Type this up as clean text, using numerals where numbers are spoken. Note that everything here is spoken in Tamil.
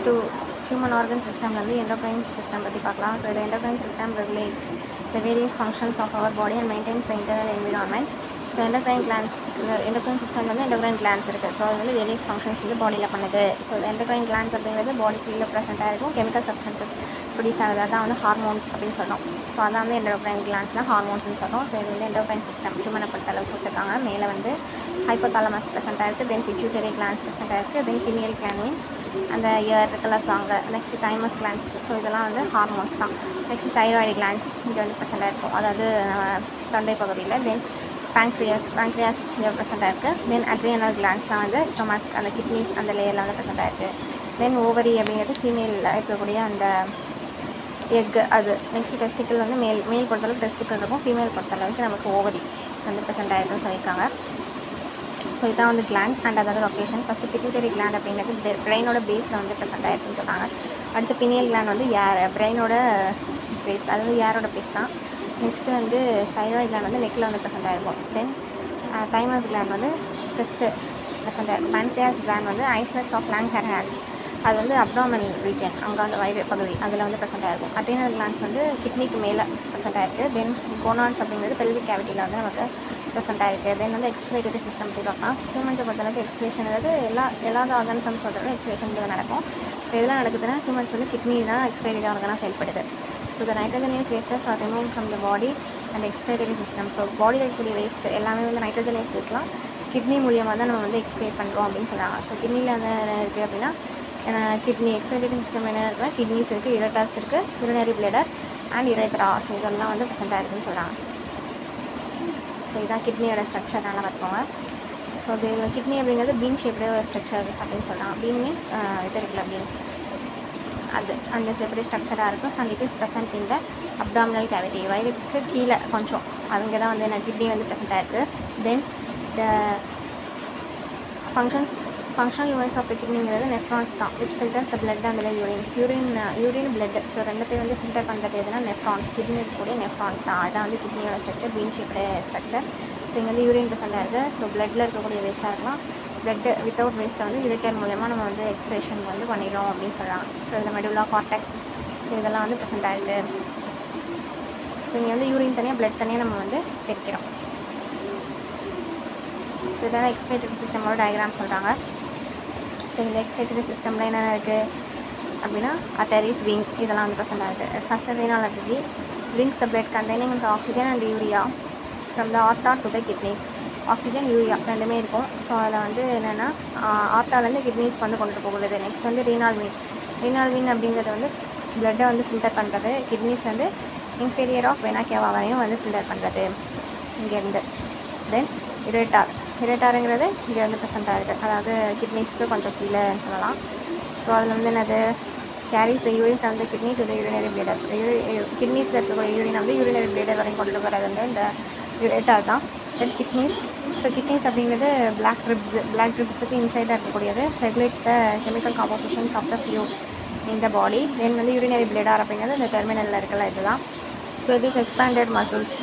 டு ஹியூமன் ஆர்கன் சிஸ்டம் வந்து எண்டோக்ரைன் சிஸ்டம் பற்றி பார்க்கலாம். ஸோ இந்த endocrine system regulates the various functions of our body and maintains the internal environment. So endocrine glands, இந்த எண்டோக்ரைன் சிஸ்டம் வந்து எண்டோக்ரைன் கிளான்ஸ் இருக்குது. ஸோ அது வந்து வேரியஸ் ஃபங்க்ஷன்ஸ் வந்து பாடியில் பண்ணுது. ஸோ எண்டோக்ரைன் கிளான்ஸ் அப்படிங்கிறது பாடிக்குள்ளே ப்ரெசென்ட்டாக இருக்கும் கெமிக்கல் சப்ஸ்டன்சஸ் ப்ரொடியூஸ் ஆகுது. அதான் வந்து ஹார்மோன்ஸ் அப்படின்னு சொல்கிறோம். ஸோ அதான் வந்து எண்டோக்ரைன் கிளான்ஸ்னால் ஹார்மோன்ஸ்னு சொல்கிறோம். ஸோ இது வந்து எண்டோக்ரைன் சிஸ்டம் ஹியூமனை பொறுத்த அளவுக்கு கொடுத்துருக்காங்க. மேலே வந்து ஹைப்போதாலமஸ் ப்ரெசென்ட்டாக இருக்குது, தென் பிட்யூட்டரி கிளான்ஸ் ப்ரெசென்ட்டாக இருக்குது, தென் பினியல் கிளான் மீன்ஸ் அந்த இயர் இருக்குல்ல சாங்கு, நெக்ஸ்ட் தைமஸ் கிளான்ஸ். ஸோ இதெல்லாம் வந்து ஹார்மோன்ஸ் தான். நெக்ஸ்ட் தைராய்டு கிளான்ஸ் இங்கே வந்து ப்ரெசென்ட்டாக இருக்கும், அதாவது தொண்டை பகுதியில். தென் பேங்க்ரியாஸ் இங்கே ப்ரெசென்ட்டாக இருக்குது. தென் அட்ரினல் கிளான்ஸ்லாம் வந்து ஸ்டொமக், அந்த கிட்னிஸ் அந்த லேயரில் வந்து ப்ரெசென்ட்டாக இருக்குது. தென் ஓவரி அப்படிங்கிறது ஃபீமேலில் இருக்கக்கூடிய அந்த எக்கு அது. நெக்ஸ்ட் டெஸ்டிக்கல் வந்து மேல் பொறுத்தளவுக்கு டெஸ்டிக்கல் இருக்கும், ஃபீமேல் பொறுத்தளவுக்கு நமக்கு ஓவரி வந்து ப்ரெசென்ட் ஆகிருக்குன்னு சொல்லியிருக்காங்க. ஸோ இதான் வந்து கிளான்ஸ் அண்ட் அதோட லொக்கேஷன். ஃபஸ்ட்டு பிட்யூட்டரி கிளாண்ட் அப்படிங்கிறது பிரெயினோட பேஸில் வந்து ப்ரெசென்ட் ஆகிருக்குன்னு சொல்கிறாங்க. அடுத்து பினியல் கிளாண்ட் வந்து பிரெயினோட பேஸ், அதாவது ஏரோட பேஸ் தான். நெக்ஸ்ட்டு வந்து தைராய்டு கிளாண்ட் வந்து நெக்கில் வந்து ப்ரெசென்ட் ஆகிருக்கும். தென் தைமஸ் கிளாண்ட் வந்து செஸ்ட்டு ப்ரெசென்ட் ஆகிருக்கும். பேன்க்ரியாஸ் கிளாண்ட் வந்து ஐஸ்லெட்ஸ் ஆஃப் லாங் ஹேர்ஸ், அது வந்து அப்டாமல் ரீஜன், அங்கே அந்த வயிறு பகுதி அதில் வந்து ப்ரெசென்ட் ஆகிருக்கும். அட்ரினல் கிளான்ஸ் வந்து கிட்னிக்கு மேலே ப்ரெசென்ட் ஆகிருக்கு. தென் கோனான்ஸ் அப்படிங்கிறது பெல்விக் கேவிட்டியில் வந்து நமக்கு ப்ரெசென்ட் ஆகிருக்கு. தென் வந்து எக்ஸ்பிரேட்டரி சிஸ்டம் பற்றி பார்க்கலாம். ஹியூமன்ஸை பொறுத்தளவுக்கு எக்ஸ்பிரேஷன்றது எல்லா ஆர்கன்ஸும் பொறுத்தளவுக்கு எக்ஸ்பிரேஷன் நடக்கும். ஸோ இதெல்லாம் நடக்குதுன்னா ஹியூமன்ஸ் வந்து கிட்னி தான் எக்ஸ்பிரேட்டரி ஆர்கனாக செயல்படுது. So the nitrogenous wastes are remove from the body and excretory system. So பாடியில் இருக்கக்கூடிய வேஸ்ட் எல்லாமே வந்து நைட்ரஜனியஸ் வேஸ்ட்லாம் கிட்னி மூலியமாக தான் நம்ம வந்து எக்ஸ்பிரேட் பண்ணுறோம் அப்படின்னு சொல்கிறாங்க. ஸோ கிட்னியில் வந்து என்ன இருக்குது அப்படின்னா கிட்னி எக்ஸ்பிரேட்டரி சிஸ்டம் என்ன இருக்குன்னா கிட்னிஸ் இருக்குது, யுரேட்டர்ஸ் இருக்குது, urinary bladder and urethra. So இதெல்லாம் வந்து ப்ரெசென்ட்டாக இருக்குதுன்னு சொல்கிறாங்க. ஸோ இதான் கிட்னியோட ஸ்ட்ரக்சர் நல்லா பார்த்துக்கோங்க. ஸோ இது கிட்னி அப்படிங்கிறது பீன் ஷேப்டே ஒரு ஸ்ட்ரக்சர் அப்படின்னு சொல்லலாம். பீன் மீன்ஸ் இது இருக்குல்ல பீன்ஸ், அது அந்த ஷேப்டே ஸ்ட்ரக்சராக இருக்கும். ஸோ இட் இஸ் ப்ரெசென்ட் இந்த அப்டாமினல் கேவிட்டி, வயிறுக்கு கீழே கொஞ்சம் அங்கே தான் வந்து என்ன கிட்னி வந்து ப்ரெசென்ட்டாக இருக்குது. Then the functional units of the கிட்னிங்கிறது நெஃப்ரான்ஸ் தான், which filters the blood and urine blood. So ரெண்டுத்தையும் வந்து ஃபில்டர் பண்ணுறது எதுனா நெஃப்ரான்ஸ், கிட்னி இருக்கக்கூடிய நெஃப்ரான்ஸ் தான். அதான் வந்து கிட்னியோட structure, bean shaped structure. So இங்கே வந்து யூரின் ப்ரெசென்ட்டாக இருக்குது. ஸோ பிளட்டில் இருக்கக்கூடிய வேஸ்ட்டாக இருக்கலாம், பிளட் வித்தவுட் வேஸ்ட்டை வந்து யூரிட்டர் மூலமாக நம்ம வந்து எக்ஸ்பிரேஷன் வந்து பண்ணிடுறோம் அப்படின்னு சொல்கிறாங்க. ஸோ இந்த மெடுலா கார்டெக்ஸ், ஸோ இதெல்லாம் வந்து ப்ரெசென்ட்டாக இருக்குது. ஸோ இங்கே வந்து யூரின் தனியாக பிளட் தனியாக நம்ம வந்து பிரிக்கிறோம். ஸோ இதெல்லாம் எக்ஸ்பிரேட்டரி சிஸ்டமோட டயக்ராம் சொல்கிறாங்க. ஸோ இந்த எக்ஸ்பிரேட்டரி சிஸ்டமில் என்னென்ன இருக்குது அப்படின்னா arteries, veins இதெல்லாம் வந்து ப்ரெசென்ட் ஆகுது. First renal artery brings the blood containing the oxygen and urea from the aorta to the kidneys. Oxygen urea ரெண்டுமே இருக்கும். ஸோ அதில் வந்து என்னென்னா ஆர்ட்டாலேருந்து கிட்னிஸ்க்கு வந்து கொண்டுட்டு போகுது. நெக்ஸ்ட் வந்து ரீனால் வீன் அப்படிங்கிறது வந்து பிளட்டை வந்து ஃபில்டர் பண்ணுறது, கிட்னிஸ் வந்து இன்ஃபீரியர் ஆஃப் வெனா கேவா வரையும் வந்து ஃபில்டர் பண்ணுறது இங்கேருந்து. தென் யுரேட்டாருங்கிறது இங்கே வந்து ப்ரெசென்ட்டாக இருக்குது, அதாவது கிட்னிஸ்க்கு கொஞ்சம் கீழேன்னு சொல்லலாம். ஸோ அதில் வந்து என்னது carries the urine from the kidney to the urinary bladder. கிட்னிஸில் இருக்கக்கூடிய யூரின் வந்து யூரினரி பிளேடர் வரையும் கொண்டு போகிறது வந்து இந்த யுரேட்டார் தான். தென் கிட்னிஸ், ஸோ கிட்னிஸ் அப்படிங்கிறது பிளாக் ட்ரிப்ஸுக்கு இன்சைடாக இருக்கக்கூடியது, regulates the chemical compositions of the fluid in the body. Then வந்து யூரினரி பிளேடார் அப்படிங்கிறது இந்த டெர்மினலில் இருக்கல இதுதான். So it is expanded muscles.